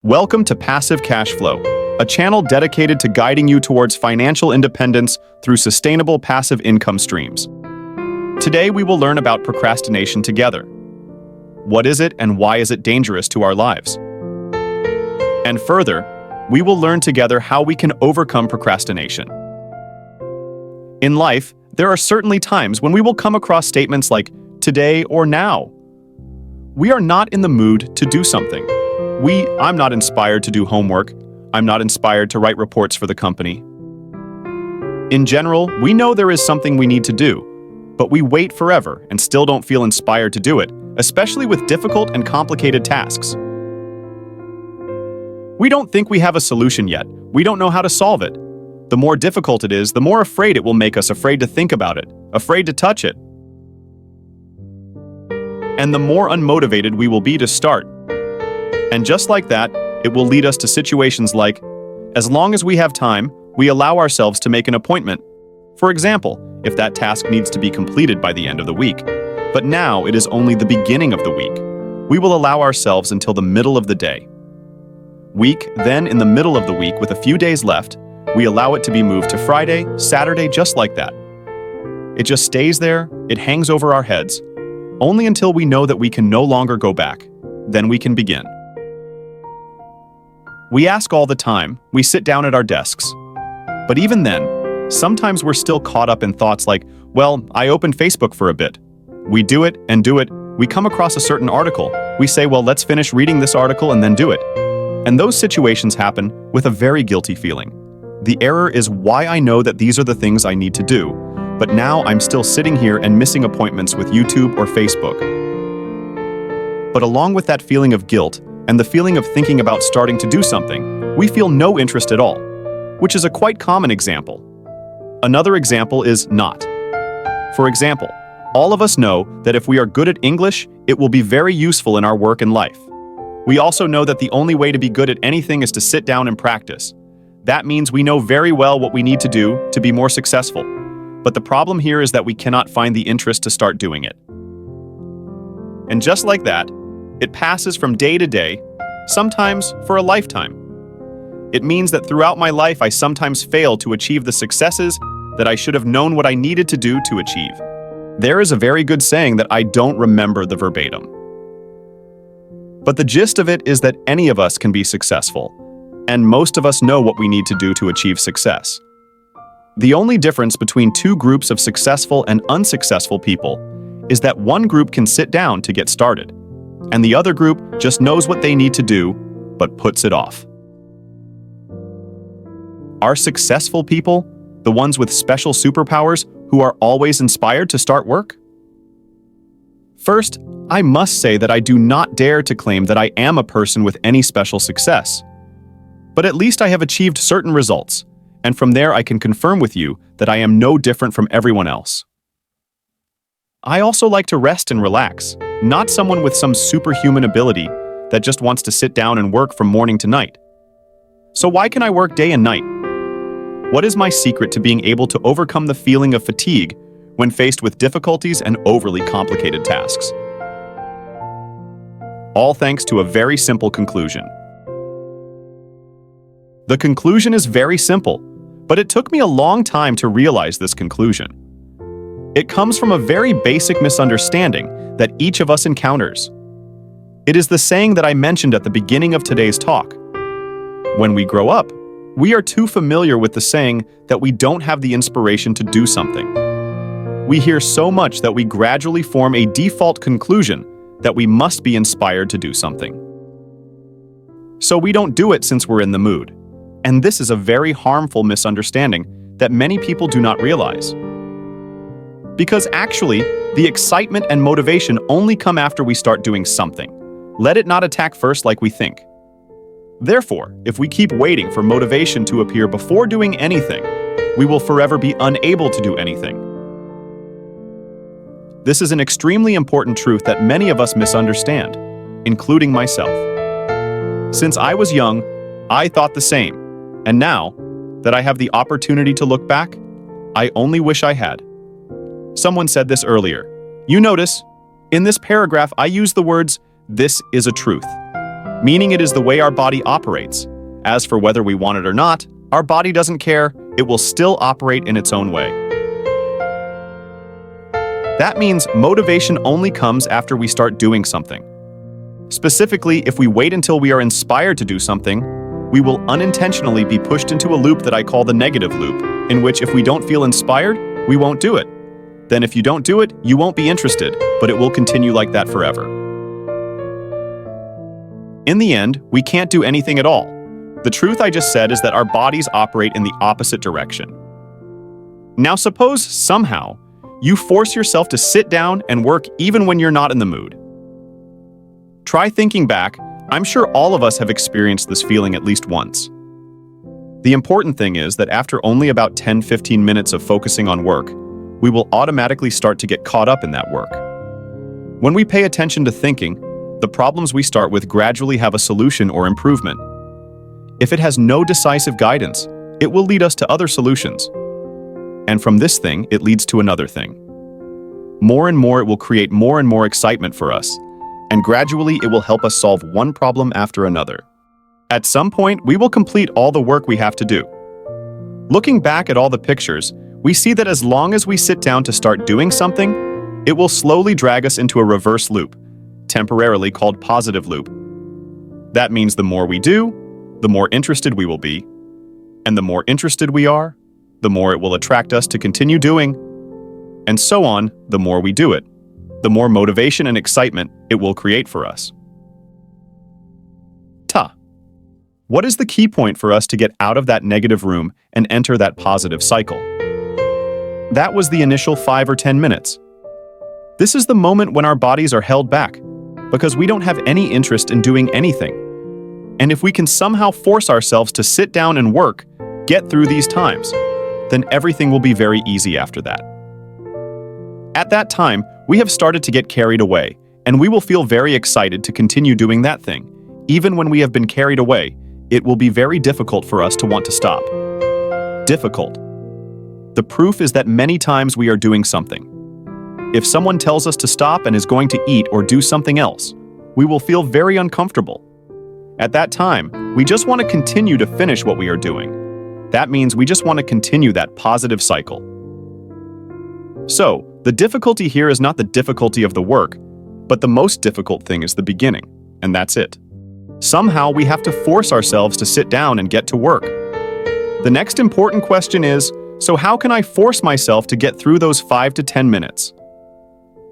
Welcome to Passive Cash Flow, a channel dedicated to guiding you towards financial independence through sustainable passive income streams. Today, we will learn about procrastination together. What is it and why is it dangerous to our lives? And further, we will learn together how we can overcome procrastination. In life, there are certainly times when we will come across statements like today or now. We are not in the mood to do something. I'm not inspired to do homework. I'm not inspired to write reports for the company. In general, we know there is something we need to do, but we wait forever and still don't feel inspired to do it, especially with difficult and complicated tasks. We don't think we have a solution yet. We don't know how to solve it. The more difficult it is, the more afraid it will make us, afraid to think about it, afraid to touch it. And the more unmotivated we will be to start. And just like that, it will lead us to situations like, as long as we have time, we allow ourselves to make an appointment. For example, if that task needs to be completed by the end of the week. But now it is only the beginning of the week. We will allow ourselves until the middle of the day. Then in the middle of the week with a few days left, we allow it to be moved to Friday, Saturday, just like that. It just stays there, it hangs over our heads, only until we know that we can no longer go back. Then we can begin. We ask all the time, we sit down at our desks. But even then, sometimes we're still caught up in thoughts like, well, I opened Facebook for a bit. We do it and do it. We come across a certain article. We say, well, let's finish reading this article and then do it. And those situations happen with a very guilty feeling. The error is why I know that these are the things I need to do, but now I'm still sitting here and missing appointments with YouTube or Facebook. But along with that feeling of guilt, and the feeling of thinking about starting to do something, we feel no interest at all, which is a quite common example. Another example is not. For example, all of us know that if we are good at English, it will be very useful in our work and life. We also know that the only way to be good at anything is to sit down and practice. That means we know very well what we need to do to be more successful. But the problem here is that we cannot find the interest to start doing it. And just like that, it passes from day to day, sometimes for a lifetime. It means that throughout my life, I sometimes fail to achieve the successes that I should have known what I needed to do to achieve. There is a very good saying that I don't remember the verbatim. But the gist of it is that any of us can be successful, and most of us know what we need to do to achieve success. The only difference between two groups of successful and unsuccessful people is that one group can sit down to get started, and the other group just knows what they need to do, but puts it off. Are successful people the ones with special superpowers who are always inspired to start work? First, I must say that I do not dare to claim that I am a person with any special success. But at least I have achieved certain results, and from there I can confirm with you that I am no different from everyone else. I also like to rest and relax, not someone with some superhuman ability that just wants to sit down and work from morning to night. So why can I work day and night? What is my secret to being able to overcome the feeling of fatigue when faced with difficulties and overly complicated tasks? All thanks to a very simple conclusion. The conclusion is very simple, but it took me a long time to realize this conclusion. It comes from a very basic misunderstanding that each of us encounters. It is the saying that I mentioned at the beginning of today's talk. When we grow up, we are too familiar with the saying that we don't have the inspiration to do something. We hear so much that we gradually form a default conclusion that we must be inspired to do something. So we don't do it since we're in the mood. And this is a very harmful misunderstanding that many people do not realize. Because actually, the excitement and motivation only come after we start doing something. Let it not attack first like we think. Therefore, if we keep waiting for motivation to appear before doing anything, we will forever be unable to do anything. This is an extremely important truth that many of us misunderstand, including myself. Since I was young, I thought the same, and now that I have the opportunity to look back, I only wish I had. Someone said this earlier. You notice, in this paragraph, I use the words, "this is a truth." meaning it is the way our body operates. As for whether we want it or not, our body doesn't care, it will still operate in its own way. That means motivation only comes after we start doing something. Specifically, if we wait until we are inspired to do something, we will unintentionally be pushed into a loop that I call the negative loop, in which if we don't feel inspired, we won't do it. Then if you don't do it, you won't be interested, but it will continue like that forever. In the end, we can't do anything at all. The truth I just said is that our bodies operate in the opposite direction. Now suppose, somehow, you force yourself to sit down and work even when you're not in the mood. Try thinking back. I'm sure all of us have experienced this feeling at least once. The important thing is that after only about 10-15 minutes of focusing on work, we will automatically start to get caught up in that work. When we pay attention to thinking, the problems we start with gradually have a solution or improvement. If it has no decisive guidance, it will lead us to other solutions. And from this thing, it leads to another thing. More and more, it will create more and more excitement for us, and gradually it will help us solve one problem after another. At some point, we will complete all the work we have to do. Looking back at all the pictures, we see that as long as we sit down to start doing something, it will slowly drag us into a reverse loop, temporarily called positive loop. That means the more we do, the more interested we will be, and the more interested we are, the more it will attract us to continue doing, and so on. The more we do it, the more motivation and excitement it will create for us. What is the key point for us to get out of that negative room and enter that positive cycle? That was the initial 5 or 10 minutes. This is the moment when our bodies are held back because we don't have any interest in doing anything. And if we can somehow force ourselves to sit down and work, get through these times, then everything will be very easy after that. At that time, we have started to get carried away, and we will feel very excited to continue doing that thing. Even when we have been carried away, it will be very difficult for us to want to stop. Difficult. The proof is that many times we are doing something. If someone tells us to stop and is going to eat or do something else, we will feel very uncomfortable. At that time, we just want to continue to finish what we are doing. That means we just want to continue that positive cycle. So, the difficulty here is not the difficulty of the work, but the most difficult thing is the beginning, and that's it. Somehow we have to force ourselves to sit down and get to work. The next important question is, so how can I force myself to get through those 5 to 10 minutes?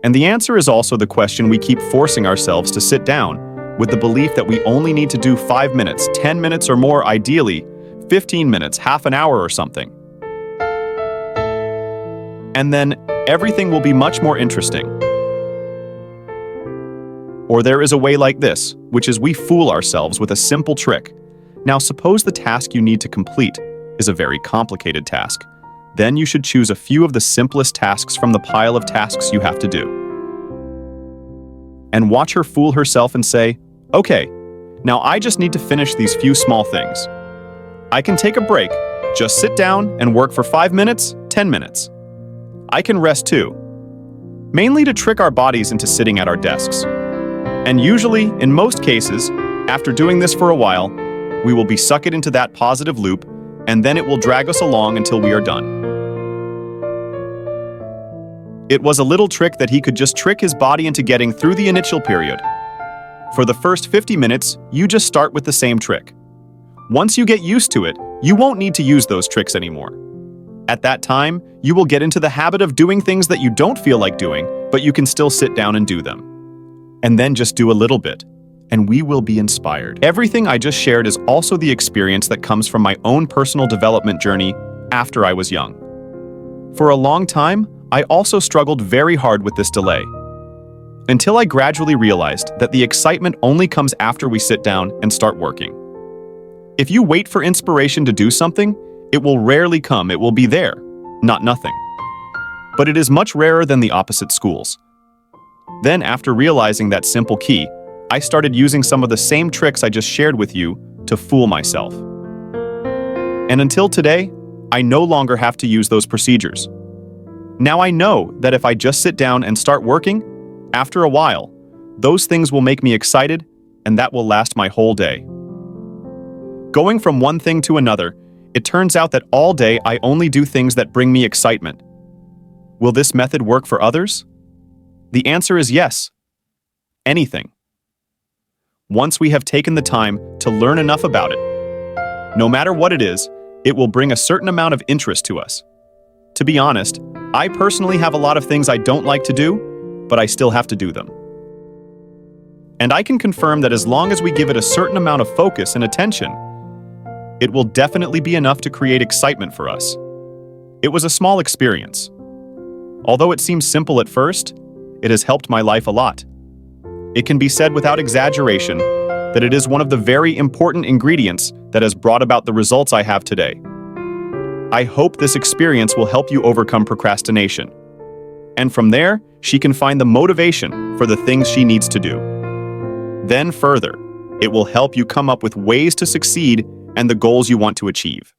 And the answer is also the question we keep forcing ourselves to sit down, with the belief that we only need to do 5 minutes, 10 minutes or more, ideally, 15 minutes, half an hour or something. And then everything will be much more interesting. Or there is a way like this, which is we fool ourselves with a simple trick. Now suppose the task you need to complete is a very complicated task. Then you should choose a few of the simplest tasks from the pile of tasks you have to do. And watch her fool herself and say, okay, now I just need to finish these few small things. I can take a break, just sit down and work for 5 minutes, 10 minutes. I can rest too. Mainly to trick our bodies into sitting at our desks. And usually, in most cases, after doing this for a while, we will be sucked into that positive loop, and then it will drag us along until we are done. It was a little trick that he could just trick his body into getting through the initial period. For the first 50 minutes, you just start with the same trick. Once you get used to it, you won't need to use those tricks anymore. At that time, you will get into the habit of doing things that you don't feel like doing, but you can still sit down and do them. And then just do a little bit, and we will be inspired. Everything I just shared is also the experience that comes from my own personal development journey after I was young. For a long time, I also struggled very hard with this delay, until I gradually realized that the excitement only comes after we sit down and start working. If you wait for inspiration to do something, it will rarely come. It will be there, not nothing. But it is much rarer than the opposite schools. Then, after realizing that simple key, I started using some of the same tricks I just shared with you to fool myself. And until today, I no longer have to use those procedures. Now I know that if I just sit down and start working, after a while, those things will make me excited, and that will last my whole day. Going from one thing to another, it turns out that all day I only do things that bring me excitement. Will this method work for others? The answer is yes. Anything. Once we have taken the time to learn enough about it, no matter what it is, it will bring a certain amount of interest to us. To be honest, I personally have a lot of things I don't like to do, but I still have to do them. And I can confirm that as long as we give it a certain amount of focus and attention, it will definitely be enough to create excitement for us. It was a small experience. Although it seems simple at first, it has helped my life a lot. It can be said without exaggeration that it is one of the very important ingredients that has brought about the results I have today. I hope this experience will help you overcome procrastination. And from there, she can find the motivation for the things she needs to do. Then further, it will help you come up with ways to succeed and the goals you want to achieve.